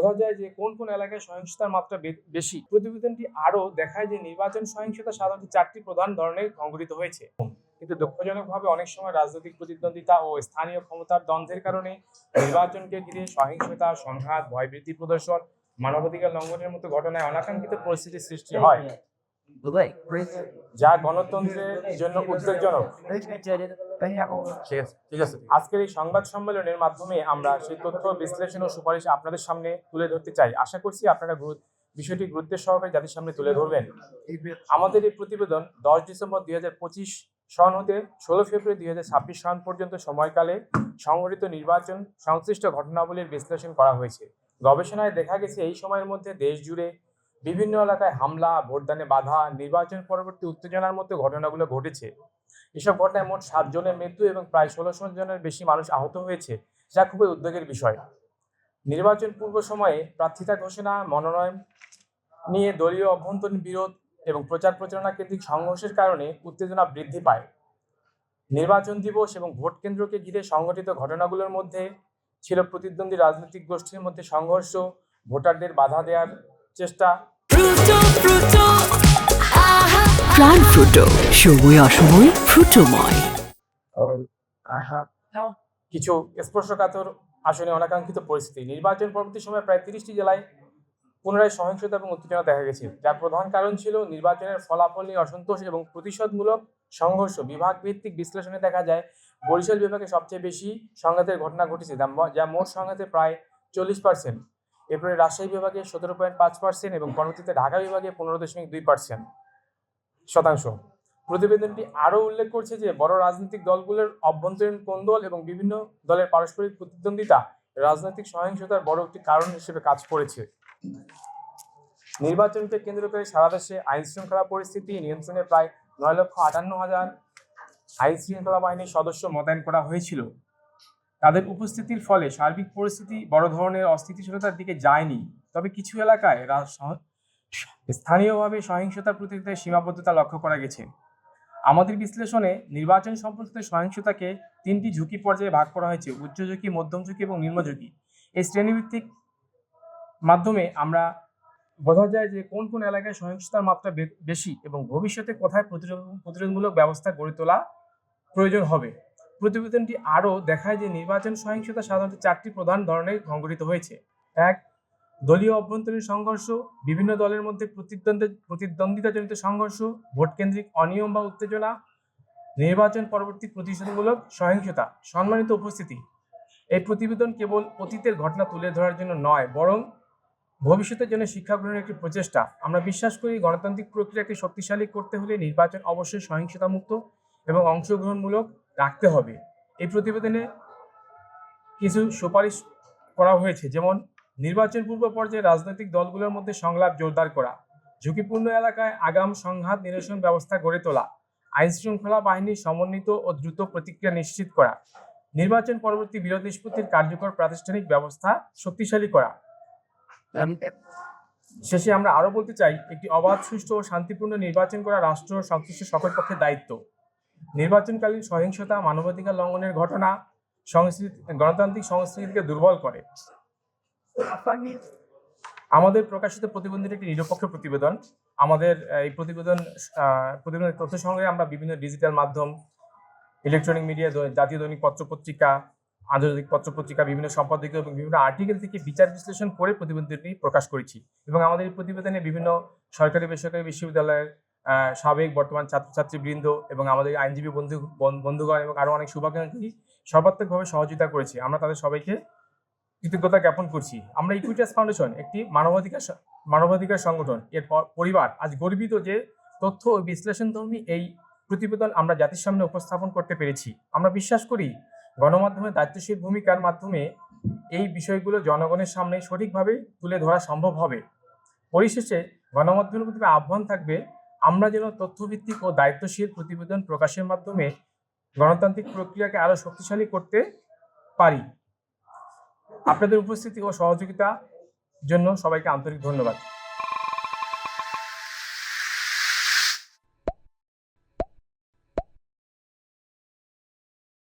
বোঝা যায় যে কোন কোন এলাকায় সহিংসতার মাত্রা বেশি। প্রতিবেদনটি আরও দেখায় যে নির্বাচন সহিংসতা সাধারণত 4টি প্রধান ধরনের সংঘটিত হয়েছে, কিন্তু দুঃখজনকভাবে অনেক সময় রাজনৈতিক প্রতিদ্বন্দ্বিতা ও স্থানীয় ক্ষমতার দ্বন্দ্বের কারণে নির্বাচনকে ঘিরে সহিংসতা, সংঘাত, ভয়ভীতি প্রদর্শন, মানবাধিকার লঙ্ঘনের মতো ঘটনায় অনাকাঙ্ক্ষিত পরিস্থিতির সৃষ্টি হয়, যা গণতন্ত্রের জন্য উদ্বেগজনক। ঠিক আছে। আজকের এই সংবাদ সম্মেলনের মাধ্যমে আমরা সেই তথ্য বিশ্লেষণ ও সুপারিশ আপনাদের সামনে তুলে ধরতে চাই। আশা করছি আপনারা বিষয়টি গুরুত্বের সহকারে জাতির সামনে তুলে ধরবেন। আমাদের এই প্রতিবেদন 10 ডিসেম্বর 2025 সন হতে 16 ফেব্রুয়ারি 2026 সন পর্যন্ত সময়কালে সংঘটিত নির্বাচন সংশ্লিষ্ট ঘটনাবলীর বিশ্লেষণ করা হয়েছে। গবেষণায় দেখা গেছে এই সময়ের মধ্যে দেশ জুড়ে বিভিন্ন এলাকায় হামলা, ভোটদানে বাধা, নির্বাচন পরবর্তী উত্তেজনার মতো ঘটনাগুলো ঘটেছে। এসব ঘটনায় মোট 7 জনের মৃত্যু এবং প্রায় 16 জনের বেশি মানুষ আহত হয়েছে, যা খুবই উদ্বেগের বিষয়। নির্বাচন পূর্ব সময়ে প্রার্থিতা ঘোষণা, মনোনয়ন নিয়ে দলীয় অভ্যন্তরীণ বিরোধ এবং প্রচার প্রচারণা কেন্দ্রিক সংঘর্ষের কারণে উত্তেজনা বৃদ্ধি পায়। নির্বাচন দিবস এবং ভোট কেন্দ্রকে ঘিরে সংঘটিত ঘটনাগুলোর মধ্যে ছিল প্রতিদ্বন্দ্বী রাজনৈতিক গোষ্ঠীর মধ্যে সংঘর্ষ, ভোটারদের বাধা দেওয়ার চেষ্টা। প্রাণ ফ্রুটো, সময় অসময় ফ্রুটোময়। কিছু স্পর্শকাতর আসনে অনাকাঙ্ক্ষিত পরিস্থিতি। নির্বাচন পরবর্তী সময়ে প্রায় 30টি জেলায় পুনরায় সহিংসতা এবং উত্তেজনা দেখা গেছে, যার প্রধান কারণ ছিল নির্বাচনের ফলাফল নিয়ে অসন্তোষ এবং প্রতিশোধমূলক সংঘর্ষ। বিভাগ ভিত্তিক বিশ্লেষণে দেখা যায় বরিশাল বিভাগে সবচেয়ে বেশি সংঘাতের ঘটনা ঘটেছে, যা মোট সংঘাতের প্রায় 40%। এরপরে রাজশাহী বিভাগে 17.5% এবং পরবর্তীতে ঢাকা বিভাগে 15.2%। প্রতিবেদনটি আরও উল্লেখ করছে যে বড় রাজনৈতিক দলগুলোর অভ্যন্তরীণ কোন্দল এবং বিভিন্ন দলের পারস্পরিক প্রতিদ্বন্দ্বিতা রাজনৈতিক সহিংসতার বড় একটি কারণ হিসেবে কাজ করেছে। নির্বাচনকে কেন্দ্র করে সারা দেশে আইন শৃঙ্খলা পরিস্থিতি নিয়ন্ত্রণে প্রায় 9,58,000 আইন শৃঙ্খলা বাহিনীর সদস্য মোতায়েন করা হয়েছিল। তাদের উপস্থিতির ফলে সার্বিক পরিস্থিতি বড় ধরনের অস্থিতিশীলতার দিকে যায়নি, তবে কিছু এলাকায় স্থানীয়ভাবে সহিংসতার প্রতিক্রিয়ায় সীমাবদ্ধতা লক্ষ্য করা গেছে। আমাদের বিশ্লেষণে নির্বাচন সম্পর্কিত সহিংসতাকে 3টি ঝুঁকি পর্যায়ে ভাগ করা হয়েছে: উচ্চ ঝুঁকি, মধ্যম ঝুঁকি এবং নিম্ন ঝুঁকি। এই শ্রেণীভিত্তিক মাধ্যমে আমরা বোঝা যায় যে কোন কোন এলাকায় সহিংসতার মাত্রা বেশি এবং ভবিষ্যতে কোথায় প্রতিরোধমূলক ব্যবস্থা গড়ে তোলা প্রয়োজন হবে। প্রতিবেদনটি আরও দেখায় যে নির্বাচন সহিংসতা সাধারণত 4টি প্রধান ধরনের সংঘটিত হয়েছে। 1. দলীয় অভ্যন্তরীণ সংঘর্ষ, বিভিন্ন দলের মধ্যে প্রতিদ্বন্দ্বিতাজনিত সংঘর্ষ, ভোটকেন্দ্রিক অনিয়ম বা উত্তেজনা, নির্বাচন পরবর্তী প্রতিশোধমূলক সহিংসতা। সম্মানিত উপস্থিতি, এই প্রতিবেদন কেবল অতীতের ঘটনা তুলে ধরার জন্য নয়, বরং ভবিষ্যতের জন্য শিক্ষা গ্রহণের একটি প্রচেষ্টা। আমরা বিশ্বাস করি গণতান্ত্রিক প্রক্রিয়াকে শক্তিশালী করতে হলে নির্বাচন অবশ্যই সহিংসতামুক্ত এবং অংশগ্রহণমূলক রাখতে হবে। এই প্রতিবেদনে কিছু সুপারিশ করা হয়েছে, যেমন নির্বাচন পূর্ব পর্যায়ে রাজনৈতিক দলগুলোর মধ্যে সংলাপ জোরদার করা, ঝুঁকিপূর্ণ এলাকায় আগাম সংঘাত নিরসন ব্যবস্থা গড়ে তোলা, আইন শৃঙ্খলা বাহিনীর সমন্বিত ও দ্রুত প্রতিক্রিয়া নিশ্চিত করা, নির্বাচন পরবর্তী বিরোধ নিষ্পত্তির কার্যকর প্রাতিষ্ঠানিক ব্যবস্থা শক্তিশালী করা। শেষে আমরা আরো বলতে চাই, একটি অবাধ, সুষ্ঠু ও শান্তিপূর্ণ নির্বাচন করা রাষ্ট্র সংশ্লিষ্ট সকল পক্ষের দায়িত্ব। নির্বাচনকালীন সহিংসতা, মানবাধিকার লঙ্ঘনের ঘটনা গণতান্ত্রিক সংস্কৃতিকে দুর্বল করে। আমাদের প্রকাশিত প্রতিবেদনটি একটি নিরপেক্ষ প্রতিবেদন। আমাদের এই প্রতিবেদনের তথ্য সংগ্রহে আমরা বিভিন্ন ডিজিটাল মাধ্যম, ইলেকট্রনিক মিডিয়া, জাতীয় দৈনিক পত্রপত্রিকা, আন্তর্জাতিক পত্রপত্রিকা, বিভিন্ন সম্পাদকীয় এবং বিভিন্ন আর্টিকেল থেকে বিচার বিশ্লেষণ করে প্রতিবেদনটি প্রকাশ করেছি। এবং আমাদের এই প্রতিবেদনে বিভিন্ন সরকারি বেসরকারি বিশ্ববিদ্যালয়ের সাবেক বর্তমান ছাত্রছাত্রীবৃন্দ এবং আমাদের আইনজীবী বন্ধুগণ এবং আরও অনেক শুভাকাঙ্ক্ষী সর্বাত্মকভাবে সহযোগিতা করেছে। আমরা তাদের সবাইকে কৃতজ্ঞতা জ্ঞাপন করছি। আমরা ইকুইটাস ফাউন্ডেশন একটি মানবাধিকার সংগঠন, এর পরিবার আজ গর্বিত যে তথ্য ও বিশ্লেষণধর্মী এই প্রতিবেদন আমরা জাতির সামনে উপস্থাপন করতে পেরেছি। আমরা বিশ্বাস করি গণমাধ্যমের দায়িত্বশীল ভূমিকার মাধ্যমে এই বিষয়গুলো জনগণের সামনে সঠিকভাবে তুলে ধরা সম্ভব হবে। পরিশেষে গণমাধ্যমের প্রতি আহ্বান থাকবে, আমরা যেন তথ্যভিত্তিক ও দায়িত্বশীল প্রতিবেদন প্রকাশের মাধ্যমে গণতান্ত্রিক প্রক্রিয়াকে আরো শক্তিশালী করতে পারি। আপনাদের উপস্থিতি ও সহযোগিতার জন্য সবাইকে আন্তরিক ধন্যবাদ।